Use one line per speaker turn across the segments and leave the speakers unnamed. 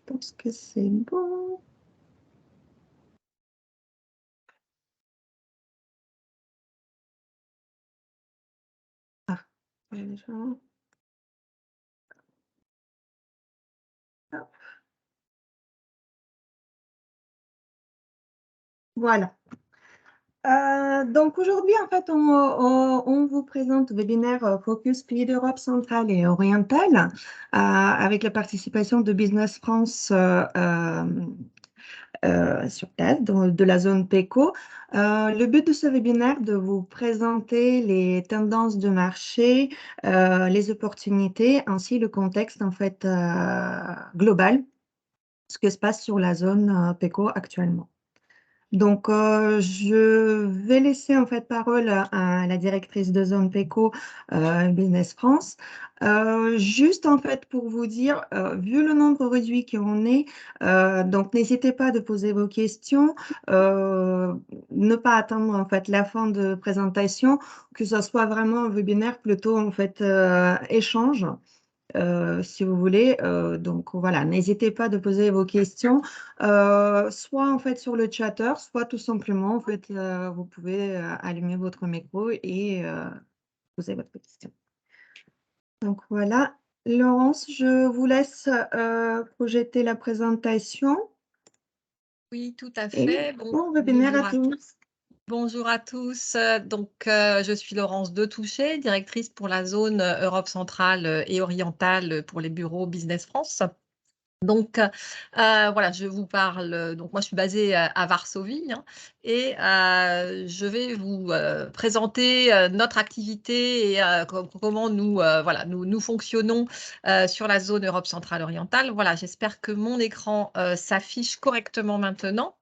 pense que c'est bon. Ah, déjà. Hop. Voilà. Donc aujourd'hui, en fait, on vous présente le webinaire Focus Pays d'Europe centrale et orientale avec la participation de Business France sur place, de la zone PECO. Le but de ce webinaire, de vous présenter les tendances de marché, les opportunités, ainsi le contexte en fait global, ce qui se passe sur la zone PECO actuellement. Donc, je vais laisser en fait parole à la directrice de zone PECO Business France. Juste en fait pour vous dire, vu le nombre réduit qu'on est, donc n'hésitez pas de poser vos questions, ne pas attendre en fait la fin de présentation, que ce soit vraiment un webinaire plutôt en fait échange. Si vous voulez. Donc voilà, n'hésitez pas de poser vos questions, soit en fait sur le chatter, soit tout simplement en fait vous pouvez allumer votre micro et poser votre question. Donc voilà, Laurence, je vous laisse projeter la présentation.
Oui, tout à
Et
fait.
bon webinaire à tous.
Bonjour à tous. Je suis Laurence Detouché, directrice pour la zone Europe centrale et orientale pour les bureaux Business France. Voilà, je vous parle. Donc, moi, je suis basée à Varsovie, hein, et je vais vous présenter notre activité et comment nous fonctionnons sur la zone Europe centrale orientale. Voilà, j'espère que mon écran s'affiche correctement maintenant.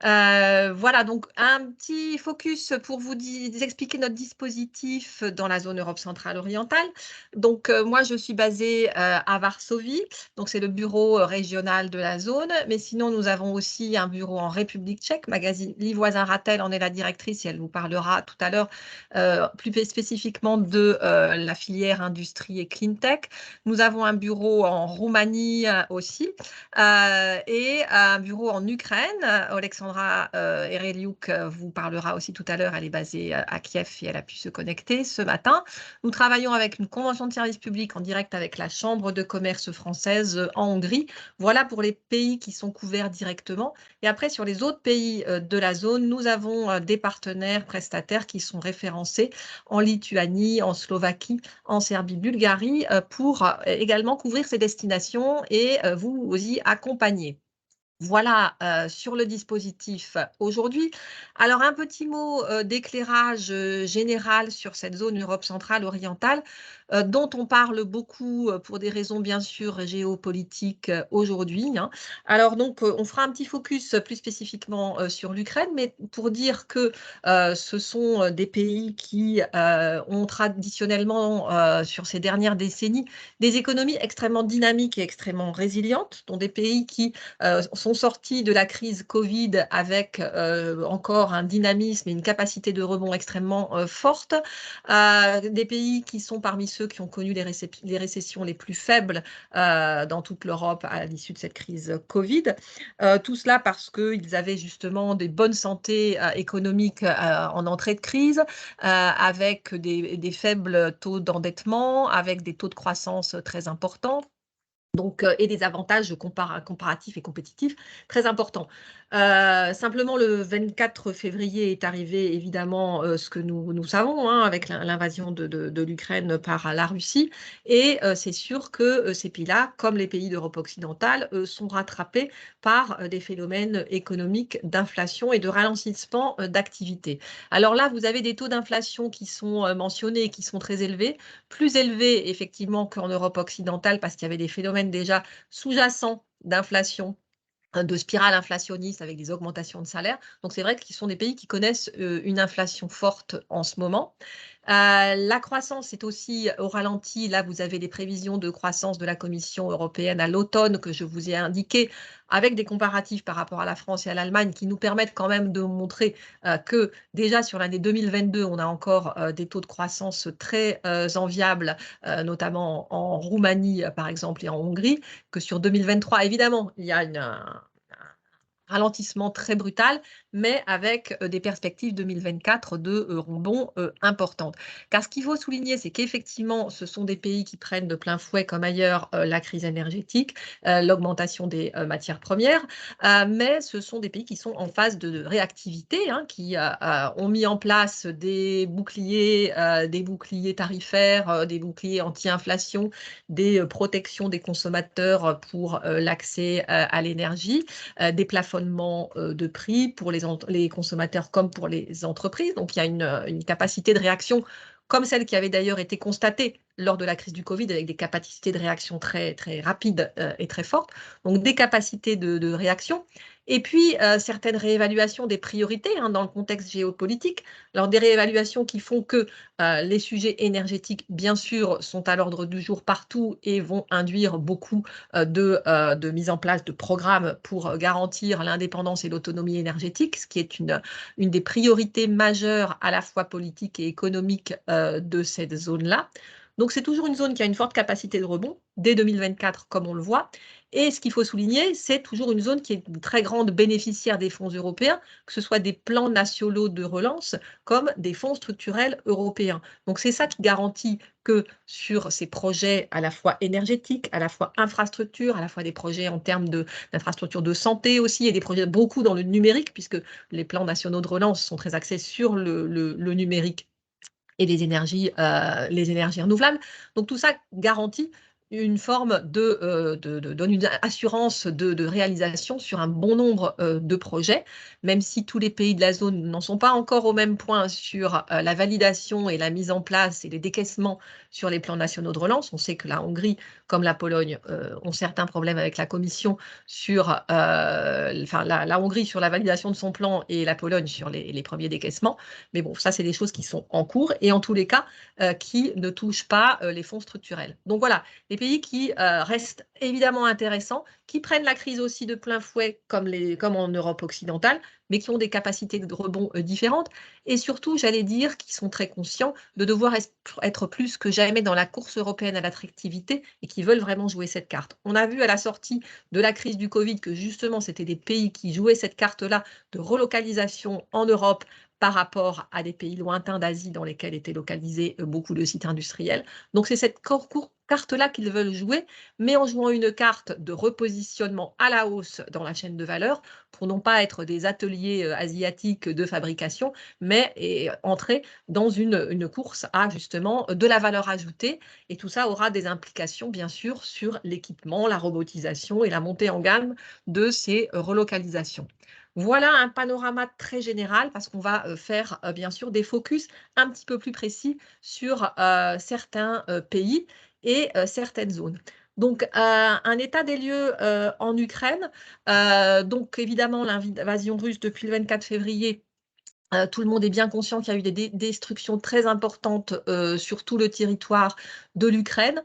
Voilà, donc un petit focus pour vous expliquer notre dispositif dans la zone Europe centrale orientale. Donc, moi, je suis basée à Varsovie, donc c'est le bureau régional de la zone, mais sinon, nous avons aussi un bureau en République tchèque. Liv Voisin-Ratel en est la directrice et elle vous parlera tout à l'heure plus spécifiquement de la filière industrie et clean tech. Nous avons un bureau en Roumanie aussi et un bureau en Ukraine. Alexandra Ereliuk vous parlera aussi tout à l'heure. Elle est basée à Kiev et elle a pu se connecter ce matin. Nous travaillons avec une convention de service public en direct avec la Chambre de commerce française en Hongrie. Voilà pour les pays qui sont couverts directement. Et après, sur les autres pays de la zone, nous avons des partenaires prestataires qui sont référencés en Lituanie, en Slovaquie, en Serbie, Bulgarie, pour également couvrir ces destinations et vous y accompagner. Voilà sur le dispositif aujourd'hui. Alors, un petit mot d'éclairage général sur cette zone Europe centrale orientale dont on parle beaucoup pour des raisons bien sûr géopolitiques aujourd'hui, hein. Alors donc, on fera un petit focus plus spécifiquement sur l'Ukraine, mais pour dire que ce sont des pays qui ont traditionnellement, sur ces dernières décennies, des économies extrêmement dynamiques et extrêmement résilientes, dont des pays qui sont sortis de la crise Covid avec encore un dynamisme et une capacité de rebond extrêmement forte, des pays qui sont parmi ceux qui ont connu les récessions les plus faibles dans toute l'Europe à l'issue de cette crise Covid. Tout cela parce qu'ils avaient justement des bonnes santé économiques en entrée de crise, avec des faibles taux d'endettement, avec des taux de croissance très importants. Donc, et des avantages comparatifs et compétitifs très importants. Simplement, le 24 février est arrivé, évidemment, ce que nous savons, hein, avec l'invasion de l'Ukraine par la Russie. Et c'est sûr que ces pays-là, comme les pays d'Europe occidentale, sont rattrapés par des phénomènes économiques d'inflation et de ralentissement d'activité. Alors là, vous avez des taux d'inflation qui sont mentionnés, qui sont très élevés, plus élevés effectivement qu'en Europe occidentale, parce qu'il y avait des phénomènes déjà sous-jacents d'inflation, de spirale inflationniste avec des augmentations de salaires. Donc, c'est vrai qu'ils sont des pays qui connaissent une inflation forte en ce moment. La croissance est aussi au ralenti. Là, vous avez les prévisions de croissance de la Commission européenne à l'automne que je vous ai indiquées, avec des comparatifs par rapport à la France et à l'Allemagne qui nous permettent quand même de montrer que déjà sur l'année 2022, on a encore des taux de croissance très enviables, notamment en Roumanie, par exemple, et en Hongrie, que sur 2023, évidemment, il y a un ralentissement très brutal, mais avec des perspectives 2024 de rebond importantes. Car ce qu'il faut souligner, c'est qu'effectivement, ce sont des pays qui prennent de plein fouet, comme ailleurs, la crise énergétique, l'augmentation des matières premières, mais ce sont des pays qui sont en phase de réactivité, hein, qui ont mis en place des boucliers tarifaires, des boucliers anti-inflation, des protections des consommateurs pour l'accès à l'énergie, des plafonnements de prix pour les consommateurs comme pour les entreprises. Donc, il y a une capacité de réaction comme celle qui avait d'ailleurs été constatée lors de la crise du Covid, avec des capacités de réaction très, très rapides et très fortes. Donc, des capacités de réaction. Et puis, certaines réévaluations des priorités, hein, dans le contexte géopolitique. Alors, des réévaluations qui font que les sujets énergétiques, bien sûr, sont à l'ordre du jour partout et vont induire beaucoup de mise en place de programmes pour garantir l'indépendance et l'autonomie énergétique, ce qui est une des priorités majeures à la fois politiques et économiques de cette zone-là. Donc, c'est toujours une zone qui a une forte capacité de rebond, dès 2024, comme on le voit. Et ce qu'il faut souligner, c'est toujours une zone qui est une très grande bénéficiaire des fonds européens, que ce soit des plans nationaux de relance comme des fonds structurels européens. Donc, c'est ça qui garantit que sur ces projets à la fois énergétiques, à la fois infrastructures, à la fois des projets en termes d'infrastructures de santé aussi, et des projets beaucoup dans le numérique, puisque les plans nationaux de relance sont très axés sur le numérique et les énergies renouvelables. Donc tout ça garantit une forme donne une assurance de réalisation sur un bon nombre de projets, même si tous les pays de la zone n'en sont pas encore au même point sur la validation et la mise en place et les décaissements sur les plans nationaux de relance. On sait que la Hongrie, comme la Pologne, ont certains problèmes avec la Commission sur, la Hongrie sur la validation de son plan et la Pologne sur les premiers décaissements. Mais bon, ça, c'est des choses qui sont en cours et en tous les cas, qui ne touchent pas les fonds structurels. Donc voilà, les pays qui restent évidemment intéressants, qui prennent la crise aussi de plein fouet, comme en Europe occidentale, mais qui ont des capacités de rebond différentes. Et surtout, j'allais dire, qui sont très conscients de devoir être plus que jamais dans la course européenne à l'attractivité et qui veulent vraiment jouer cette carte. On a vu à la sortie de la crise du Covid que justement, c'était des pays qui jouaient cette carte-là de relocalisation en Europe par rapport à des pays lointains d'Asie dans lesquels étaient localisés beaucoup de sites industriels. Donc c'est cette carte-là qu'ils veulent jouer, mais en jouant une carte de repositionnement à la hausse dans la chaîne de valeur, pour non pas être des ateliers asiatiques de fabrication, mais entrer dans une course à justement de la valeur ajoutée. Et tout ça aura des implications, bien sûr, sur l'équipement, la robotisation et la montée en gamme de ces relocalisations. Voilà un panorama très général parce qu'on va faire bien sûr des focus un petit peu plus précis sur certains pays et certaines zones. Donc, un état des lieux en Ukraine. Donc, évidemment, l'invasion russe depuis le 24 février. Tout le monde est bien conscient qu'il y a eu des destructions très importantes sur tout le territoire de l'Ukraine.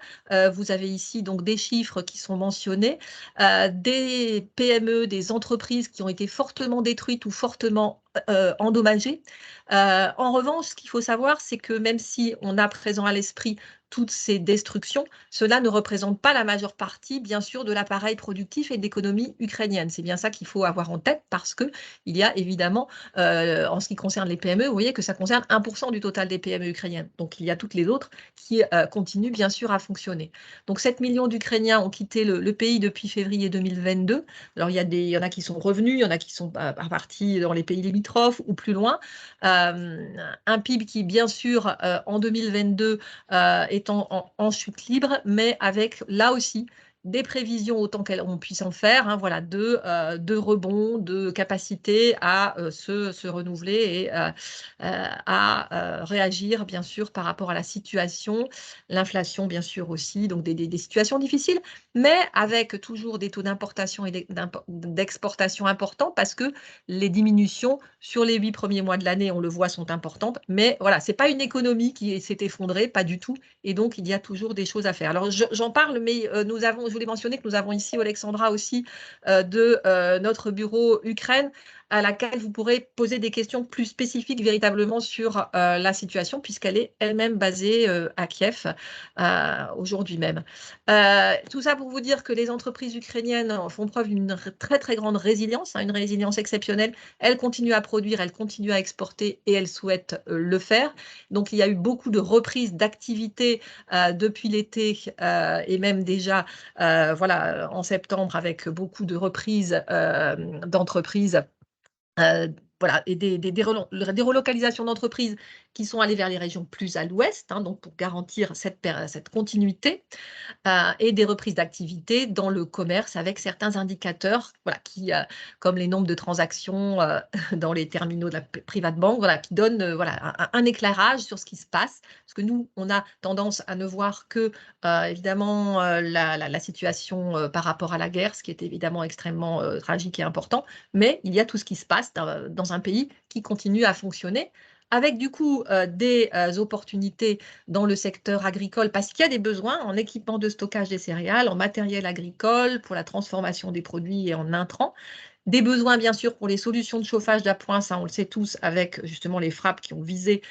Vous avez ici donc des chiffres qui sont mentionnés, des PME, des entreprises qui ont été fortement détruites ou fortement endommagées. En revanche, ce qu'il faut savoir, c'est que même si on a présent à l'esprit toutes ces destructions, cela ne représente pas la majeure partie, bien sûr, de l'appareil productif et de l'économie ukrainienne. C'est bien ça qu'il faut avoir en tête parce qu'il y a évidemment en ce qui concerne les PME, vous voyez que ça concerne 1% du total des PME ukrainiennes. Donc, il y a toutes les autres qui continuent bien sûr à fonctionner. Donc, 7 millions d'Ukrainiens ont quitté le pays depuis février 2022. Alors, il y en a qui sont revenus, il y en a qui sont partis dans les pays limitrophes ou plus loin. Un PIB qui, bien sûr, en 2022, est en chute libre, mais avec là aussi des prévisions autant qu'on puisse en faire, hein, voilà, de rebond, de capacité à se renouveler et à réagir, bien sûr, par rapport à la situation, l'inflation, bien sûr, aussi, donc des situations difficiles, mais avec toujours des taux d'importation et d'exportation importants parce que les diminutions sur les 8 premiers mois de l'année, on le voit, sont importantes. Mais voilà, ce n'est pas une économie qui s'est effondrée, pas du tout. Et donc, il y a toujours des choses à faire. Alors, j'en parle, mais je voulais mentionner que nous avons ici, Alexandra, aussi, de notre bureau Ukraine, à laquelle vous pourrez poser des questions plus spécifiques véritablement sur la situation, puisqu'elle est elle-même basée à Kiev aujourd'hui même. Tout ça pour vous dire que les entreprises ukrainiennes font preuve d'une très très grande résilience, hein, une résilience exceptionnelle. Elles continuent à produire, elles continuent à exporter et elles souhaitent le faire. Donc il y a eu beaucoup de reprises d'activité depuis l'été et même déjà voilà, en septembre avec beaucoup de reprises d'entreprises. Voilà, et des relocalisations d'entreprises qui sont allées vers les régions plus à l'ouest, hein, donc pour garantir cette continuité, et des reprises d'activité dans le commerce avec certains indicateurs, voilà, comme les nombres de transactions dans les terminaux de la private bank, voilà, qui donnent voilà, un éclairage sur ce qui se passe. Parce que nous, on a tendance à ne voir que, évidemment, la situation par rapport à la guerre, ce qui est évidemment extrêmement tragique et important, mais il y a tout ce qui se passe dans un pays qui continue à fonctionner avec du coup des opportunités dans le secteur agricole parce qu'il y a des besoins en équipement de stockage des céréales, en matériel agricole, pour la transformation des produits et en intrants. Des besoins, bien sûr, pour les solutions de chauffage d'appoint, ça on le sait tous, avec justement les frappes qui ont visé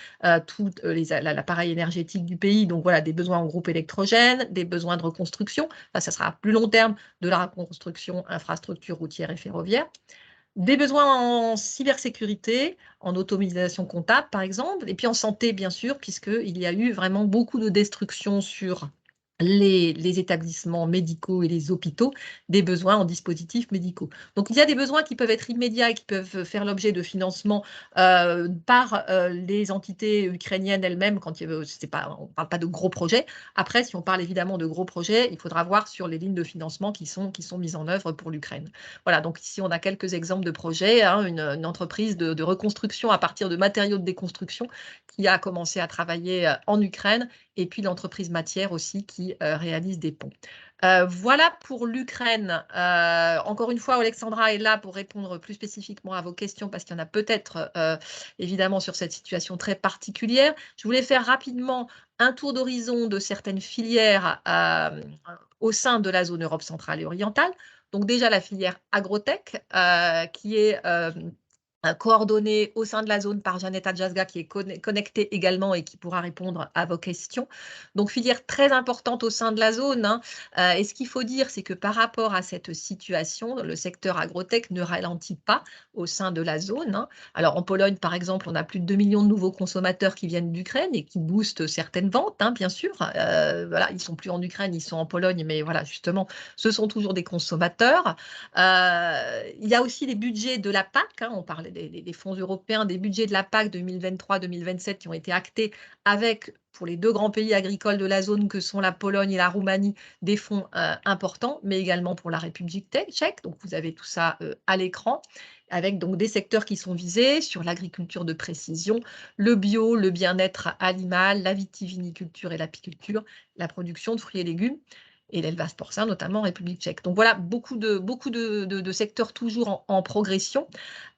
tout l'appareil énergétique du pays. Donc voilà, des besoins en groupe électrogène, des besoins de reconstruction. Enfin, ça sera à plus long terme de la reconstruction infrastructure routière et ferroviaire. Des besoins en cybersécurité, en automatisation comptable, par exemple, et puis en santé, bien sûr, puisqu'il y a eu vraiment beaucoup de destruction sur les établissements médicaux et les hôpitaux, des besoins en dispositifs médicaux. Donc, il y a des besoins qui peuvent être immédiats et qui peuvent faire l'objet de financement par les entités ukrainiennes elles-mêmes, quand on ne parle pas de gros projets. Après, si on parle évidemment de gros projets, il faudra voir sur les lignes de financement qui sont mises en œuvre pour l'Ukraine. Voilà, donc ici, on a quelques exemples de projets, hein, une entreprise de reconstruction à partir de matériaux de déconstruction qui a commencé à travailler en Ukraine, et puis l'entreprise Matière aussi qui réalise des ponts. Voilà pour l'Ukraine. Encore une fois, Alexandra est là pour répondre plus spécifiquement à vos questions parce qu'il y en a peut-être évidemment sur cette situation très particulière. Je voulais faire rapidement un tour d'horizon de certaines filières au sein de la zone Europe centrale et orientale. Donc déjà la filière agrotech qui est coordonnée au sein de la zone par Janetta Jasga qui est connectée également et qui pourra répondre à vos questions. Donc filière très importante au sein de la zone, hein. Et ce qu'il faut dire, c'est que par rapport à cette situation, le secteur agrotech ne ralentit pas au sein de la zone, hein. Alors en Pologne, par exemple, on a plus de 2 millions de nouveaux consommateurs qui viennent d'Ukraine et qui boostent certaines ventes, hein, bien sûr. Voilà, ils ne sont plus en Ukraine, ils sont en Pologne, mais voilà, justement, ce sont toujours des consommateurs. Il y a aussi les budgets de la PAC, hein, on parlait des fonds européens, des budgets de la PAC 2023-2027 qui ont été actés avec, pour les deux grands pays agricoles de la zone que sont la Pologne et la Roumanie, des fonds importants, mais également pour la République tchèque. Donc vous avez tout ça à l'écran, avec donc des secteurs qui sont visés sur l'agriculture de précision, le bio, le bien-être animal, la vitiviniculture et l'apiculture, la production de fruits et légumes et l'élevage porcin, notamment en République tchèque. Donc voilà, beaucoup de secteurs toujours en progression.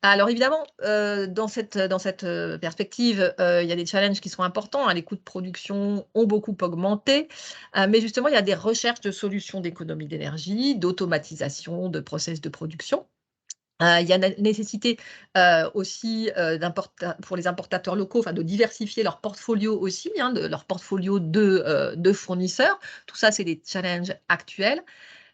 Alors évidemment, dans cette perspective, il y a des challenges qui sont importants, hein. Les coûts de production ont beaucoup augmenté, mais justement, il y a des recherches de solutions d'économie d'énergie, d'automatisation de process de production. Il y a la nécessité aussi pour les importateurs locaux, enfin, de diversifier leur portfolio aussi, hein, leur portfolio de fournisseurs. Tout ça, c'est des challenges actuels.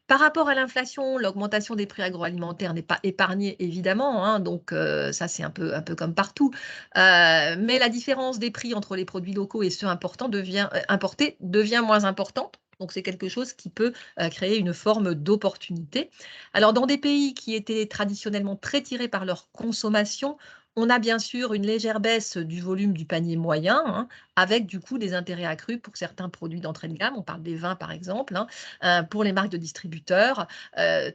Par rapport à l'inflation, l'augmentation des prix agroalimentaires n'est pas épargnée, évidemment, hein, donc ça, c'est un peu comme partout. Mais la différence des prix entre les produits locaux et ceux importés devient moins importante. Donc, c'est quelque chose qui peut créer une forme d'opportunité. Alors, dans des pays qui étaient traditionnellement très tirés par leur consommation, On a bien sûr une légère baisse du volume du panier moyen, hein, avec du coup des intérêts accrus pour certains produits d'entrée de gamme. On parle des vins par exemple, hein, pour les marques de distributeurs.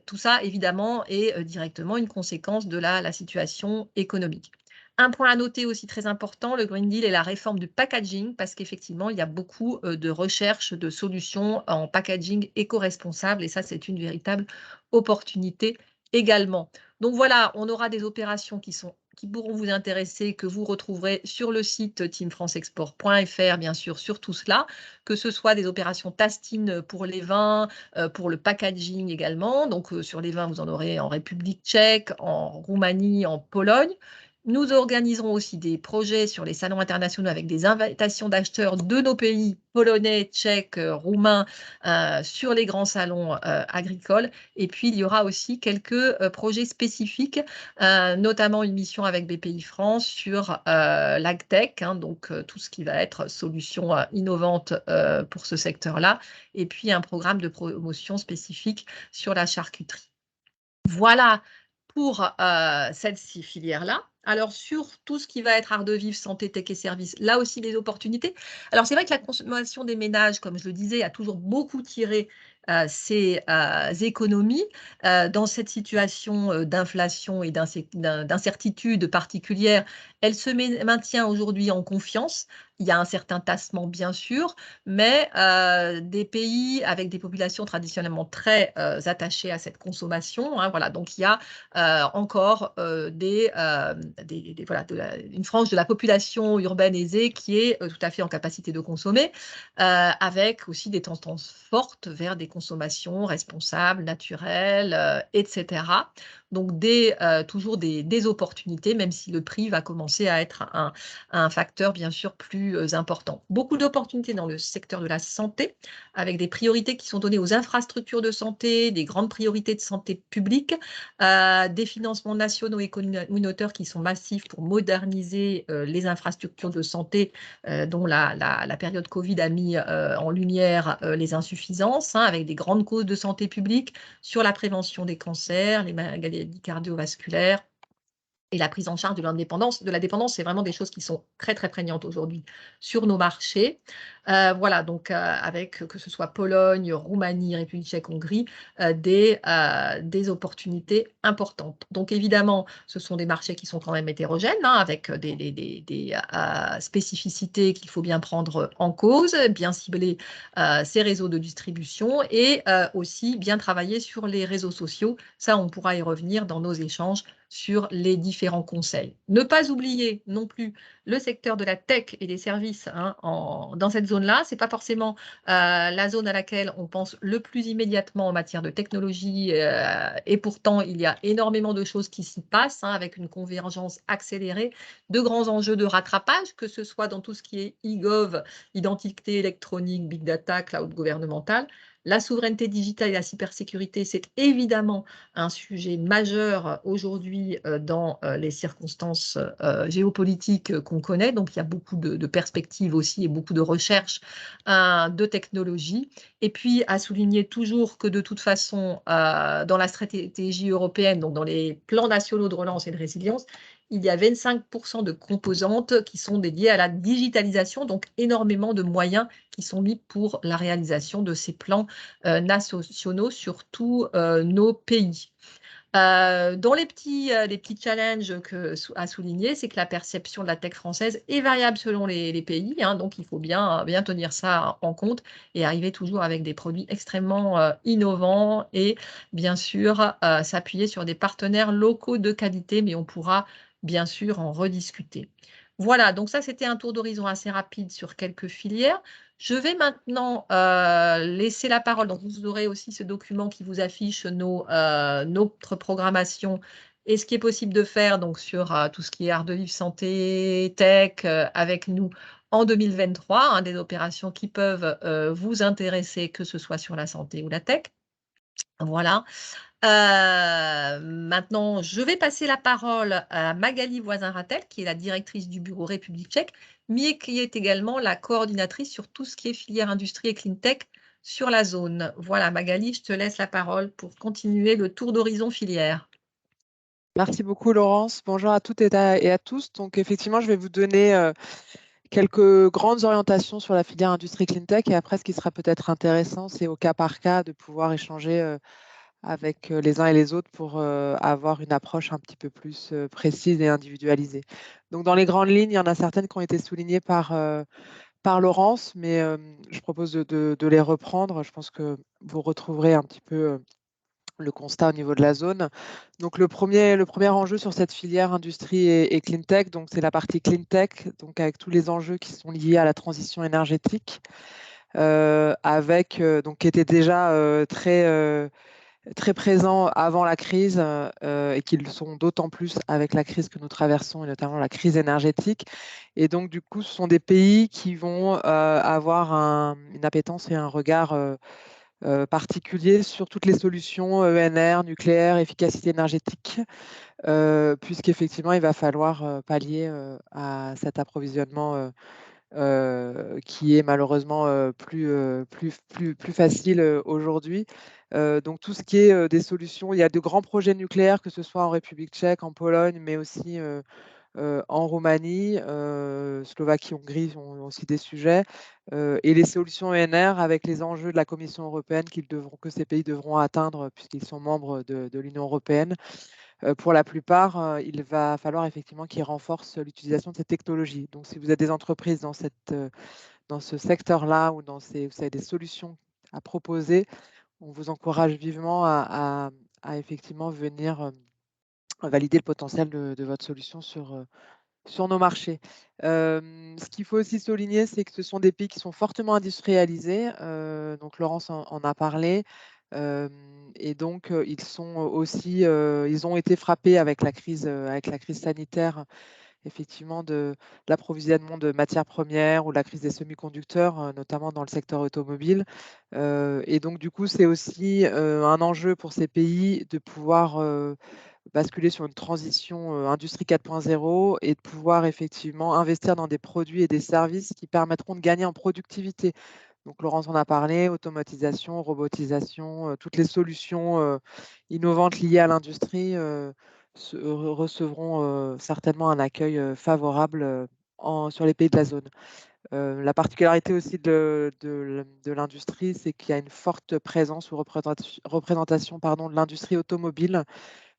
Tout ça évidemment est directement une conséquence de la situation économique. Un point à noter aussi très important, le Green Deal et la réforme du packaging, parce qu'effectivement, il y a beaucoup de recherches de solutions en packaging éco-responsable et ça, c'est une véritable opportunité également. Donc voilà, on aura des opérations qui pourront vous intéresser, que vous retrouverez sur le site teamfranceexport.fr, bien sûr, sur tout cela, que ce soit des opérations tastines pour les vins, pour le packaging également. Donc, sur les vins, vous en aurez en République tchèque, en Roumanie, en Pologne. Nous organiserons aussi des projets sur les salons internationaux avec des invitations d'acheteurs de nos pays, polonais, tchèques, roumains, sur les grands salons agricoles. Et puis, il y aura aussi quelques projets spécifiques, notamment une mission avec BPI France sur l'agtech, hein, donc tout ce qui va être solutions innovantes pour ce secteur-là, et puis un programme de promotion spécifique sur la charcuterie. Voilà pour cette filière-là. Alors, sur tout ce qui va être art de vivre, santé, tech et services, là aussi des opportunités. Alors, c'est vrai que la consommation des ménages, comme je le disais, a toujours beaucoup tiré ces économies. Dans cette situation d'inflation et d'incertitude particulière, elle se maintient aujourd'hui en confiance. Il y a un certain tassement, bien sûr, mais des pays avec des populations traditionnellement très attachées à cette consommation, hein, voilà, donc il y a encore voilà, une frange de la population urbaine aisée qui est tout à fait en capacité de consommer, avec aussi des tendances fortes vers des consommations responsables, naturelles, etc. Donc toujours des opportunités, même si le prix va commencer à être un facteur bien sûr plus important. Beaucoup d'opportunités dans le secteur de la santé, avec des priorités qui sont données aux infrastructures de santé, des grandes priorités de santé publique, des financements nationaux et communautaires qui sont massifs pour moderniser les infrastructures de santé, dont la période Covid a mis en lumière les insuffisances, hein, avec des grandes causes de santé publique sur la prévention des cancers, les maladies cardiovasculaires, et la prise en charge de la dépendance, c'est vraiment des choses qui sont très, très prégnantes aujourd'hui sur nos marchés. Voilà, donc avec que ce soit Pologne, Roumanie, République tchèque, Hongrie, des opportunités importantes. Donc évidemment, ce sont des marchés qui sont quand même hétérogènes, hein, avec des spécificités qu'il faut bien prendre en cause, bien cibler ces réseaux de distribution et aussi bien travailler sur les réseaux sociaux. Ça, on pourra y revenir dans nos échanges sur les différents conseils. Ne pas oublier non plus le secteur de la tech et des services, hein, dans cette zone-là. Ce n'est pas forcément la zone à laquelle on pense le plus immédiatement en matière de technologie, et pourtant il y a énormément de choses qui s'y passent, hein, avec une convergence accélérée, de grands enjeux de rattrapage, que ce soit dans tout ce qui est e-gov, identité électronique, big data, cloud gouvernemental. La souveraineté digitale et la cybersécurité, c'est évidemment un sujet majeur aujourd'hui dans les circonstances géopolitiques qu'on connaît. Donc, il y a beaucoup de perspectives aussi et beaucoup de recherches de technologies. Et puis, à souligner toujours que de toute façon, dans la stratégie européenne, donc dans les plans nationaux de relance et de résilience, il y a 25% de composantes qui sont dédiées à la digitalisation, donc énormément de moyens qui sont mis pour la réalisation de ces plans nationaux sur tous nos pays. Dans les petits challenges à souligner, c'est que la perception de la tech française est variable selon les pays, hein, donc il faut bien tenir ça en compte et arriver toujours avec des produits extrêmement innovants et bien sûr s'appuyer sur des partenaires locaux de qualité, mais on pourra bien sûr en rediscuter. Voilà, donc ça c'était un tour d'horizon assez rapide sur quelques filières. Je vais maintenant laisser la parole. Donc, vous aurez aussi ce document qui vous affiche notre programmation et ce qui est possible de faire donc, sur tout ce qui est art de vivre, santé, tech avec nous en 2023, hein, des opérations qui peuvent vous intéresser, que ce soit sur la santé ou la tech. Voilà. Maintenant, je vais passer la parole à Magali Voisin-Ratel, qui est la directrice du bureau République tchèque, mais qui est également la coordinatrice sur tout ce qui est filière industrie et clean tech sur la zone. Voilà, Magali, je te laisse la parole pour continuer le tour d'horizon filière.
Merci beaucoup, Laurence. Bonjour à toutes et à tous. Donc, effectivement, je vais vous donner quelques grandes orientations sur la filière industrie clean tech. Et après, ce qui sera peut-être intéressant, c'est au cas par cas de pouvoir échanger avec les uns et les autres pour avoir une approche un petit peu plus précise et individualisée. Donc, dans les grandes lignes, il y en a certaines qui ont été soulignées par Laurence, mais je propose de les reprendre. Je pense que vous retrouverez un petit peu le constat au niveau de la zone. Donc le premier enjeu sur cette filière industrie et clean tech, donc c'est la partie clean tech, donc avec tous les enjeux qui sont liés à la transition énergétique, donc qui était déjà très présents avant la crise et qui le sont d'autant plus avec la crise que nous traversons et notamment la crise énergétique. Et donc du coup, ce sont des pays qui vont avoir une appétence et un regard particulier sur toutes les solutions ENR, nucléaire, efficacité énergétique, puisqu'effectivement, il va falloir pallier à cet approvisionnement qui est malheureusement plus facile aujourd'hui. Donc tout ce qui est des solutions, il y a de grands projets nucléaires, que ce soit en République tchèque, en Pologne, mais aussi en Roumanie, Slovaquie, Hongrie ont aussi des sujets. Et les solutions ENR avec les enjeux de la Commission européenne que ces pays devront atteindre puisqu'ils sont membres de l'Union européenne. Pour la plupart, il va falloir effectivement qu'ils renforcent l'utilisation de ces technologies. Donc si vous êtes des entreprises dans ce secteur-là ou vous avez des solutions à proposer, on vous encourage vivement à effectivement venir valider le potentiel de votre solution sur nos marchés. Ce qu'il faut aussi souligner, c'est que ce sont des pays qui sont fortement industrialisés. Donc Laurence en a parlé. Et donc ils sont aussi, ils ont été frappés avec la crise sanitaire, effectivement, de l'approvisionnement de matières premières ou la crise des semi-conducteurs, notamment dans le secteur automobile. Et donc du coup, c'est aussi un enjeu pour ces pays de pouvoir basculer sur une transition industrie 4.0 et de pouvoir effectivement investir dans des produits et des services qui permettront de gagner en productivité. Donc Laurence en a parlé, automatisation, robotisation, toutes les solutions innovantes liées à l'industrie recevront certainement un accueil favorable sur les pays de la zone. La particularité aussi de l'industrie, c'est qu'il y a une forte présence ou représentation pardon, de l'industrie automobile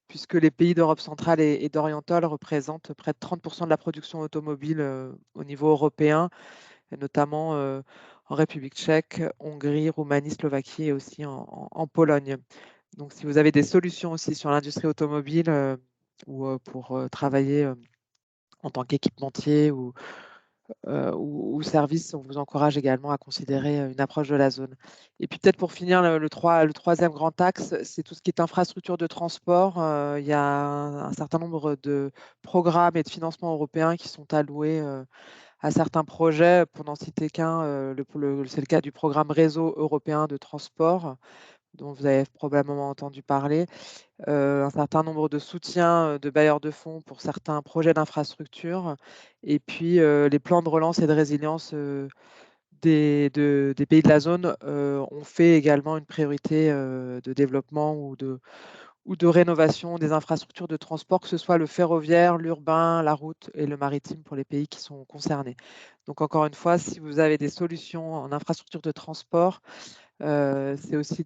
puisque les pays d'Europe centrale et d'orientale représentent près de 30% de la production automobile au niveau européen, et notamment en République tchèque, Hongrie, Roumanie, Slovaquie et aussi en Pologne. Donc, si vous avez des solutions aussi sur l'industrie automobile ou pour travailler en tant qu'équipementier ou service, on vous encourage également à considérer une approche de la zone. Et puis peut-être pour finir, le troisième grand axe, c'est tout ce qui est infrastructure de transport. Il y a un certain nombre de programmes et de financements européens qui sont alloués à certains projets. Pour n'en citer qu'un, c'est le cas du programme Réseau européen de transport, dont vous avez probablement entendu parler, un certain nombre de soutiens de bailleurs de fonds pour certains projets d'infrastructure, et puis les plans de relance et de résilience des pays de la zone ont fait également une priorité de développement ou de rénovation des infrastructures de transport, que ce soit le ferroviaire, l'urbain, la route et le maritime pour les pays qui sont concernés. Donc encore une fois, si vous avez des solutions en infrastructure de transport, c'est aussi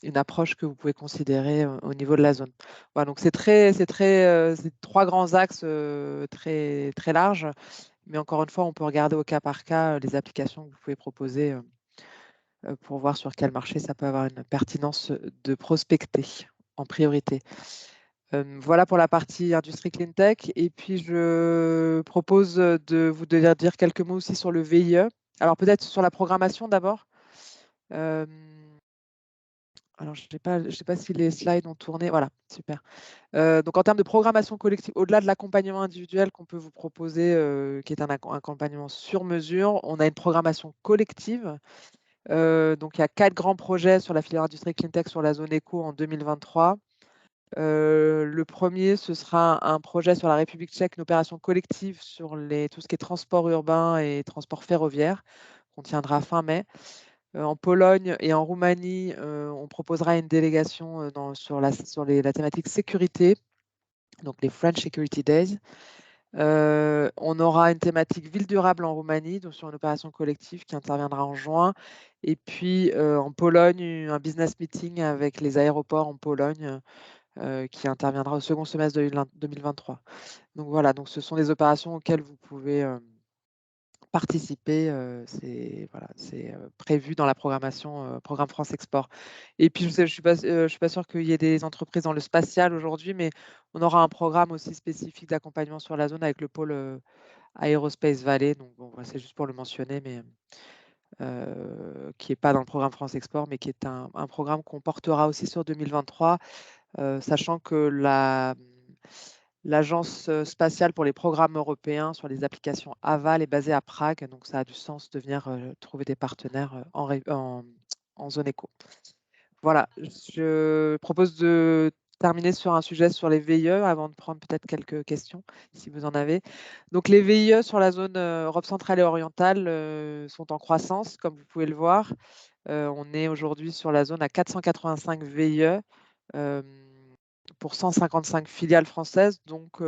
une approche que vous pouvez considérer au niveau de la zone. Voilà, donc c'est trois grands axes très, très larges, mais encore une fois, on peut regarder au cas par cas les applications que vous pouvez proposer pour voir sur quel marché ça peut avoir une pertinence de prospecter en priorité. Voilà pour la partie industrie clean tech. Et puis, je propose de vous dire quelques mots aussi sur le VIE. Alors, peut-être sur la programmation d'abord. Euh, alors, je ne sais pas si les slides ont tourné. Voilà, super. Donc, en termes de programmation collective, au-delà de l'accompagnement individuel qu'on peut vous proposer, qui est un accompagnement sur mesure, on a une programmation collective. Donc, il y a 4 grands projets sur la filière industrie clean tech sur la zone éco en 2023. Le premier, ce sera un projet sur la République tchèque, une opération collective sur tout ce qui est transport urbain et transport ferroviaire, qu'on tiendra fin mai. En Pologne et en Roumanie, on proposera une délégation sur la thématique sécurité. donc les French Security Days. On aura une thématique ville durable en Roumanie, donc sur une opération collective qui interviendra en juin. Et puis en Pologne, un business meeting avec les aéroports en Pologne qui interviendra au second semestre 2023. Donc voilà, donc ce sont des opérations auxquelles vous pouvez participer. C'est voilà, prévu dans la programmation Programme France Export. Et puis je ne suis pas sûre qu'il y ait des entreprises dans le spatial aujourd'hui, mais on aura un programme aussi spécifique d'accompagnement sur la zone avec le pôle Aerospace Valley. Donc bon, c'est juste pour le mentionner, mais qui n'est pas dans le programme France Export, mais qui est un programme qu'on portera aussi sur 2023, sachant que l'Agence spatiale pour les programmes européens sur les applications Aval est basée à Prague, donc ça a du sens de venir trouver des partenaires en zone éco. Voilà, je propose de terminer sur un sujet sur les VIE avant de prendre peut-être quelques questions, si vous en avez. Donc les VIE sur la zone Europe centrale et orientale sont en croissance, comme vous pouvez le voir. On est aujourd'hui sur la zone à 485 VIE pour 155 filiales françaises. Donc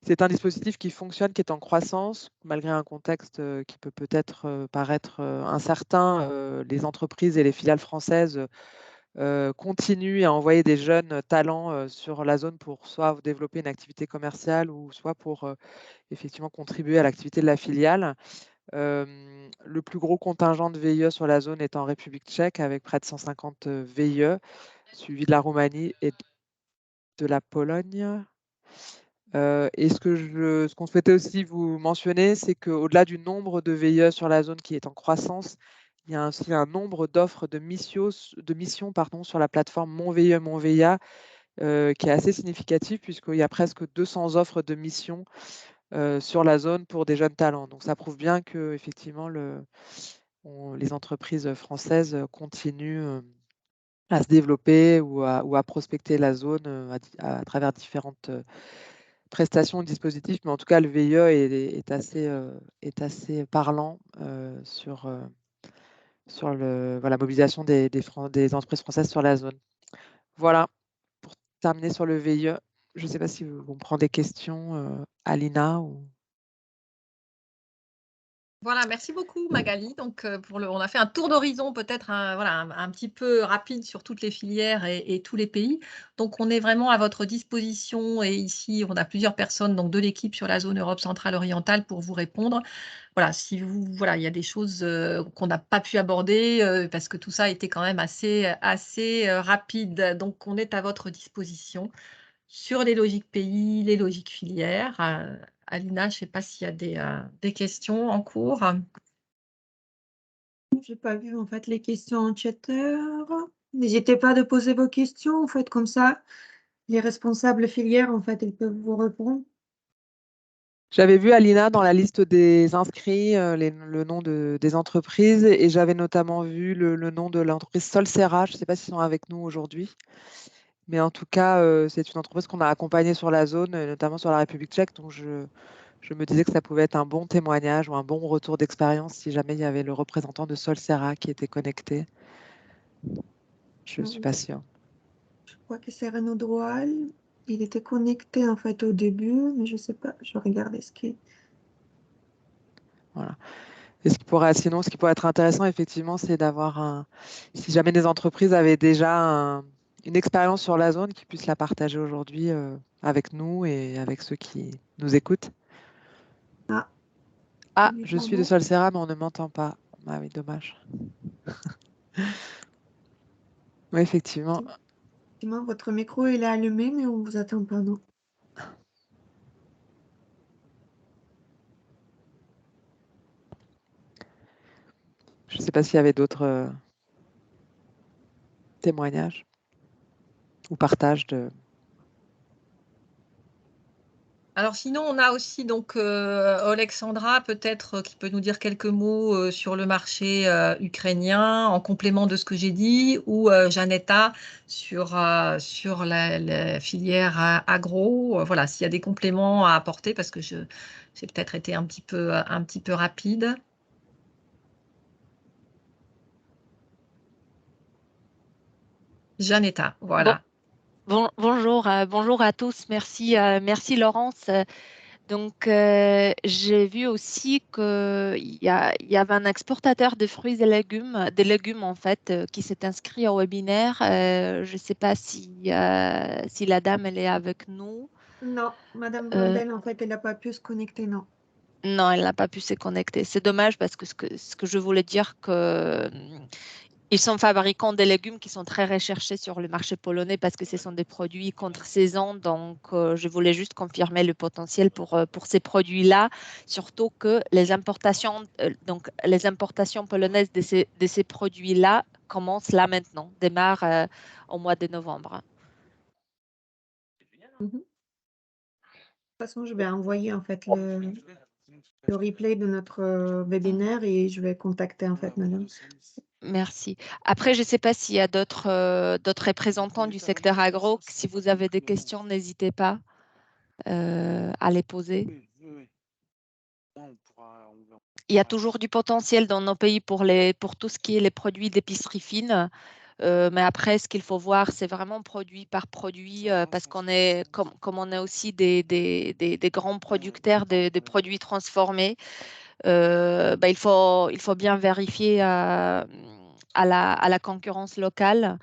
c'est un dispositif qui fonctionne, qui est en croissance, malgré un contexte qui peut peut-être paraître incertain. Les entreprises et les filiales françaises continuent à envoyer des jeunes talents sur la zone pour soit développer une activité commerciale ou soit pour effectivement contribuer à l'activité de la filiale. Le plus gros contingent de VIE sur la zone est en République tchèque avec près de 150 VIE, suivi de la Roumanie et de la Pologne. Et ce qu'on souhaitait aussi vous mentionner, c'est qu'au-delà du nombre de VIE sur la zone qui est en croissance, il y a aussi un nombre d'offres de missions sur la plateforme Mon VIE, Mon VIA, qui est assez significatif puisqu'il y a presque 200 offres de missions sur la zone pour des jeunes talents. Donc ça prouve bien que effectivement les entreprises françaises continuent à se développer ou à prospecter la zone à travers différentes prestations ou dispositifs, mais en tout cas le VIE est assez parlant sur la mobilisation des entreprises françaises sur la zone. Voilà, pour terminer sur le VIE. Je ne sais pas si vous me prenez des questions, Alina ou...
Voilà, merci beaucoup Magali. Donc, on a fait un tour d'horizon peut-être un petit peu rapide sur toutes les filières et tous les pays. Donc, on est vraiment à votre disposition et ici, on a plusieurs personnes donc, de l'équipe sur la zone Europe centrale orientale pour vous répondre. Voilà, il y a des choses qu'on n'a pas pu aborder parce que tout ça a été quand même assez rapide. Donc, on est à votre disposition sur les logiques pays, les logiques filières. Alina, je ne sais pas s'il y a des questions en cours.
Je n'ai pas vu en fait les questions en chatter. N'hésitez pas de poser vos questions, en fait, comme ça, les responsables filières, en fait, ils peuvent vous répondre.
J'avais vu Alina dans la liste des inscrits, le nom des entreprises, et j'avais notamment vu le nom de l'entreprise Solsera. Je ne sais pas s'ils sont avec nous aujourd'hui, mais en tout cas, c'est une entreprise qu'on a accompagnée sur la zone, notamment sur la République tchèque. Donc, je me disais que ça pouvait être un bon témoignage ou un bon retour d'expérience si jamais il y avait le représentant de Solsera qui était connecté. Je ne suis pas sûre.
Je crois que c'est Renaud Droual. Il était connecté en fait au début, mais je ne sais pas. Je vais regarder ce qui.
Voilà. Et sinon, ce qui pourrait être intéressant, effectivement, c'est d'avoir si jamais des entreprises avaient déjà une expérience sur la zone, qu'ils puissent la partager aujourd'hui avec nous et avec ceux qui nous écoutent. Ah, je suis de Solsera, mais on ne m'entend pas. Ah oui, dommage. Oui, effectivement.
Effectivement, votre micro il est allumé, mais on ne vous attend pas, non.
Je ne sais pas s'il y avait d'autres témoignages ou partages de...
Alors sinon, on a aussi donc Alexandra peut-être qui peut nous dire quelques mots sur le marché ukrainien en complément de ce que j'ai dit, ou Janetta sur la filière agro. Voilà, s'il y a des compléments à apporter parce que j'ai peut-être été un petit peu rapide. Janetta, voilà.
bonjour à tous. Merci, merci Laurence. Donc, j'ai vu aussi il y avait un exportateur de fruits et légumes, des légumes en fait, qui s'est inscrit au webinaire. Je ne sais pas si la dame, elle est avec nous.
Non, Madame
Euh,
Blondel, en fait, elle n'a pas pu se connecter, non.
non, elle n'a pas pu se connecter. C'est dommage parce que ce que je voulais dire que ils sont fabricants des légumes qui sont très recherchés sur le marché polonais parce que ce sont des produits contre-saison. Donc, je voulais juste confirmer le potentiel pour ces produits-là, surtout que donc les importations polonaises de ces produits-là commencent là maintenant, démarrent au mois de novembre.
De toute façon, je vais envoyer en fait le replay de notre webinaire et je vais contacter en fait Madame.
Merci. Après, je ne sais pas s'il y a d'autres représentants du secteur agro. Si vous avez des questions, n'hésitez pas à les poser. Il y a toujours du potentiel dans nos pays pour tout ce qui est les produits d'épicerie fine. Mais après, ce qu'il faut voir, c'est vraiment produit par produit, parce comme on est aussi des grands producteurs de produits transformés, bah, il faut bien vérifier à la concurrence locale,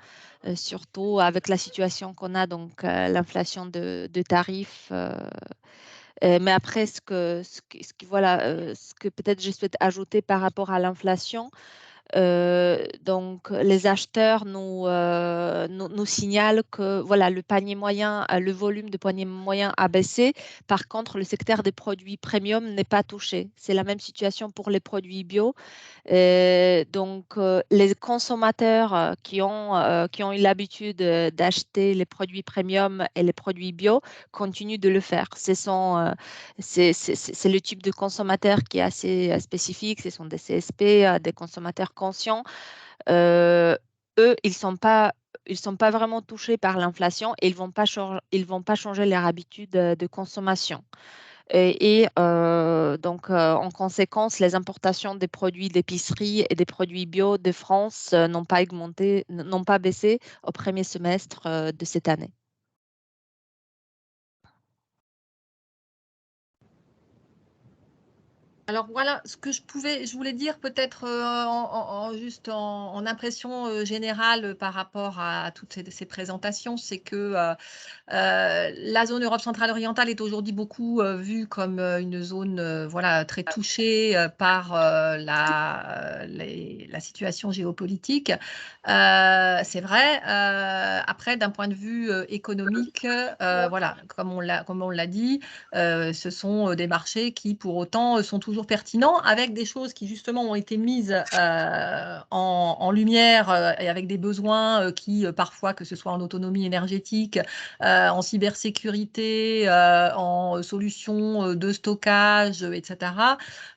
surtout avec la situation qu'on a, donc l'inflation de tarifs. Mais après, voilà, ce que peut-être je souhaite ajouter par rapport à l'inflation, donc, les acheteurs nous signalent que voilà, le panier moyen, le volume de panier moyen a baissé. Par contre, le secteur des produits premium n'est pas touché. C'est la même situation pour les produits bio. Donc, les consommateurs qui ont eu l'habitude d'acheter les produits premium et les produits bio continuent de le faire. C'est le type de consommateur qui est assez spécifique. Ce sont des CSP, des consommateurs conscients. Euh, Eux, ils sont pas vraiment touchés par l'inflation et ils vont pas changer leur habitude de consommation. Donc, en conséquence, les importations des produits d'épicerie et des produits bio de France n'ont pas augmenté, n'ont pas baissé au premier semestre de cette année.
Alors voilà, ce que je voulais dire peut-être juste en impression générale par rapport à toutes ces présentations, c'est que la zone Europe centrale orientale est aujourd'hui beaucoup vue comme une zone voilà, très touchée par la situation géopolitique. C'est vrai. Après, d'un point de vue économique, voilà, comme on l'a dit, ce sont des marchés qui, pour autant, sont toujours pertinents, avec des choses qui, justement, ont été mises en lumière et avec des besoins qui, parfois, que ce soit en autonomie énergétique, en cybersécurité, en solutions de stockage, etc.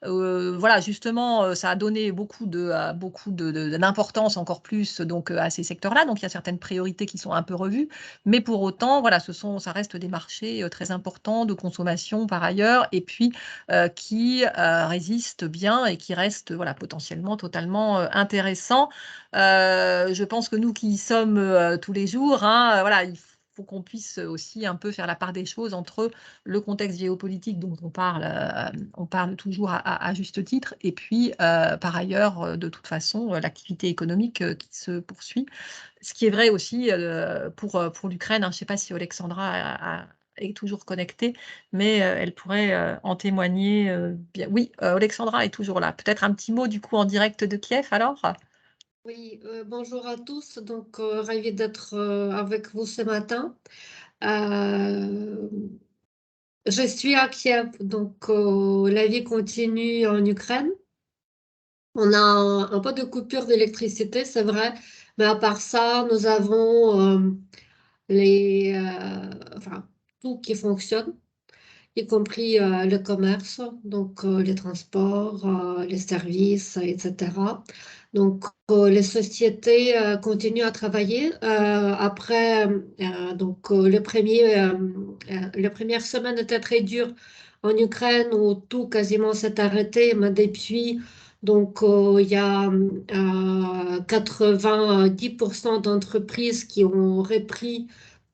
Voilà, justement, ça a donné beaucoup d'importance encore plus donc, à ces secteurs-là. Donc, il y a certaines priorités qui sont un peu revues. Mais pour autant, voilà, ça reste des marchés très importants de consommation par ailleurs, et puis qui résistent bien et qui restent voilà, potentiellement totalement intéressants. Je pense que nous qui y sommes tous les jours, hein, voilà, il faut qu'on puisse aussi un peu faire la part des choses entre le contexte géopolitique dont on parle toujours à juste titre, et puis par ailleurs, de toute façon, l'activité économique qui se poursuit. Ce qui est vrai aussi pour l'Ukraine, hein. Je ne sais pas si Alexandra est toujours connectée, mais elle pourrait en témoigner bien. Oui, Alexandra est toujours là. Peut-être un petit mot du coup en direct de Kiev alors?
Oui, bonjour à tous. Donc, ravi d'être avec vous ce matin. Je suis à Kiev, donc la vie continue en Ukraine. On a un peu de coupure d'électricité, c'est vrai, mais à part ça, nous avons enfin, tout qui fonctionne, y compris le commerce, donc les transports, les services, etc. Donc, les sociétés continuent à travailler. Après, donc, les premières semaines étaient très dures en Ukraine où tout quasiment s'est arrêté, mais depuis, donc, il y a 90% d'entreprises qui ont repris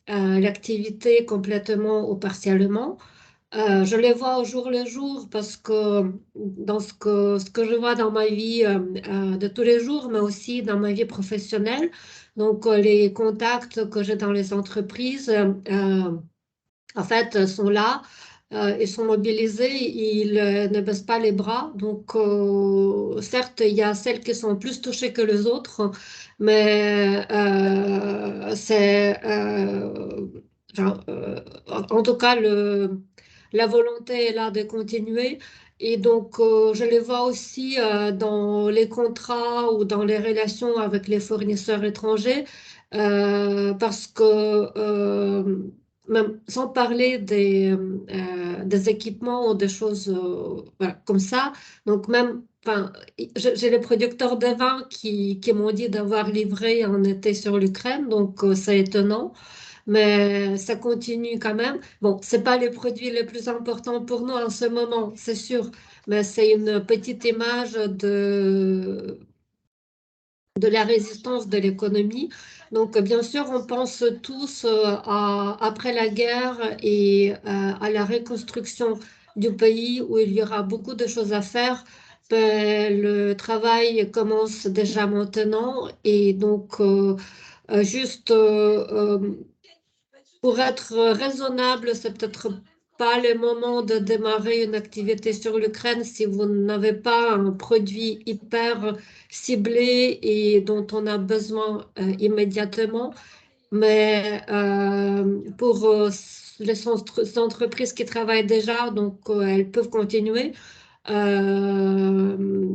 l'activité complètement ou partiellement. Je les vois au jour le jour parce que dans ce que je vois dans ma vie de tous les jours, mais aussi dans ma vie professionnelle, donc les contacts que j'ai dans les entreprises, en fait, sont là, ils sont mobilisés, ils ne baissent pas les bras. Donc, certes, il y a celles qui sont plus touchées que les autres, mais en tout cas, la volonté est là de continuer. Et donc, je les vois aussi dans les contrats ou dans les relations avec les fournisseurs étrangers, parce que même sans parler des équipements ou des choses voilà, comme ça. Donc même, enfin, j'ai les producteurs de vin qui m'ont dit d'avoir livré en été sur l'Ukraine, donc c'est étonnant, mais ça continue quand même. Bon, c'est pas les produits les plus importants pour nous en ce moment, c'est sûr, mais c'est une petite image de la résistance de l'économie. Donc, bien sûr, on pense tous après la guerre et à la reconstruction du pays où il y aura beaucoup de choses à faire. Le travail commence déjà maintenant et donc juste pour être raisonnable, c'est peut-être pas le moment de démarrer une activité sur l'Ukraine si vous n'avez pas un produit hyper ciblé et dont on a besoin immédiatement. Mais pour les entreprises qui travaillent déjà, donc elles peuvent continuer. Euh,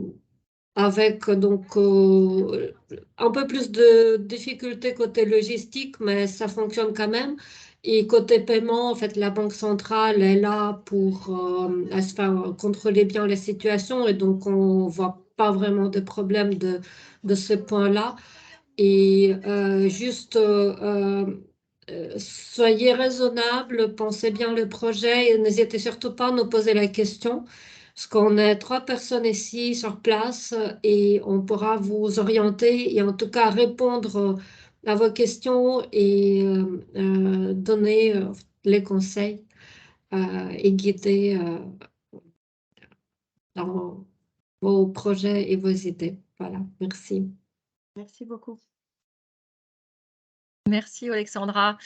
avec donc un peu plus de difficultés côté logistique, mais ça fonctionne quand même. Et côté paiement, en fait, la Banque centrale est là pour contrôler bien les situations et donc on voit pas vraiment de problème de ce point-là. Et juste soyez raisonnable, pensez bien le projet et n'hésitez surtout pas à nous poser la question. Parce qu'on est 3 personnes ici sur place et on pourra vous orienter et en tout cas répondre à vos questions et donner les conseils et guider dans vos projets et vos idées. Voilà, merci.
Merci beaucoup.
Merci Alexandra.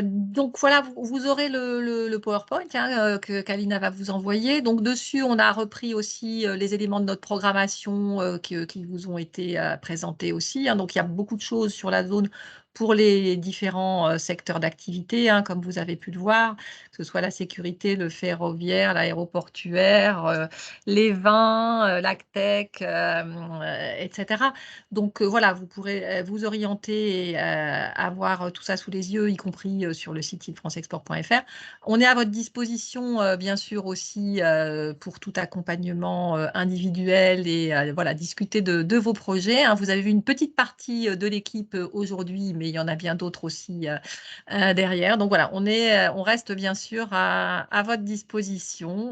Donc voilà, vous aurez le PowerPoint que Kalina va vous envoyer. Donc dessus, on a repris aussi les éléments de notre programmation qui vous ont été présentés aussi. Donc il y a beaucoup de choses sur la zone pour les différents secteurs d'activité, comme vous avez pu le voir, que ce soit la sécurité, le ferroviaire, l'aéroportuaire, les vins, l'agtech, etc. Donc voilà, vous pourrez vous orienter et avoir tout ça sous les yeux, y compris sur le site ilfranceexport.fr. On est à votre disposition, bien sûr, aussi pour tout accompagnement individuel et voilà, discuter de vos projets. Vous avez vu une petite partie de l'équipe aujourd'hui, mais il y en a bien d'autres aussi derrière. Donc voilà, on reste bien sûr à votre disposition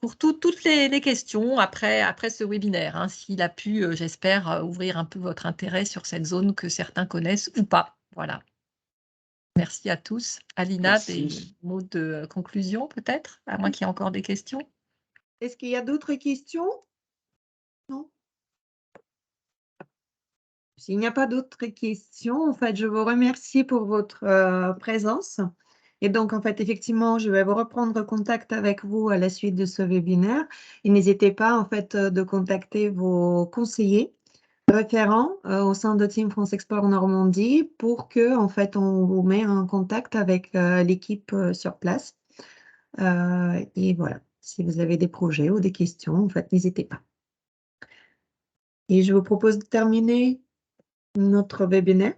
pour toutes les questions après ce webinaire, s'il a pu, j'espère, ouvrir un peu votre intérêt sur cette zone que certains connaissent ou pas. Voilà. Merci à tous. Alina, des mots de conclusion peut-être, à moins qu'il y ait encore des questions.
Est-ce qu'il y a d'autres questions? Non. S'il n'y a pas d'autres questions, en fait, je vous remercie pour votre présence. Et donc, en fait, effectivement, je vais vous reprendre contact avec vous à la suite de ce webinaire. Et n'hésitez pas, en fait, de contacter vos conseillers référents au sein de Team France Export Normandie pour que, en fait, on vous met en contact avec l'équipe sur place. Et voilà, si vous avez des projets ou des questions, en fait, n'hésitez pas. Et je vous propose de terminer notre webinaire.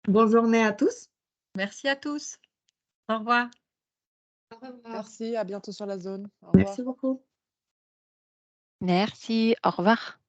Bonne journée à tous.
Merci à tous. Au revoir.
Au revoir.
Merci, à bientôt sur la zone. Au revoir.
Merci beaucoup.
Merci, au revoir.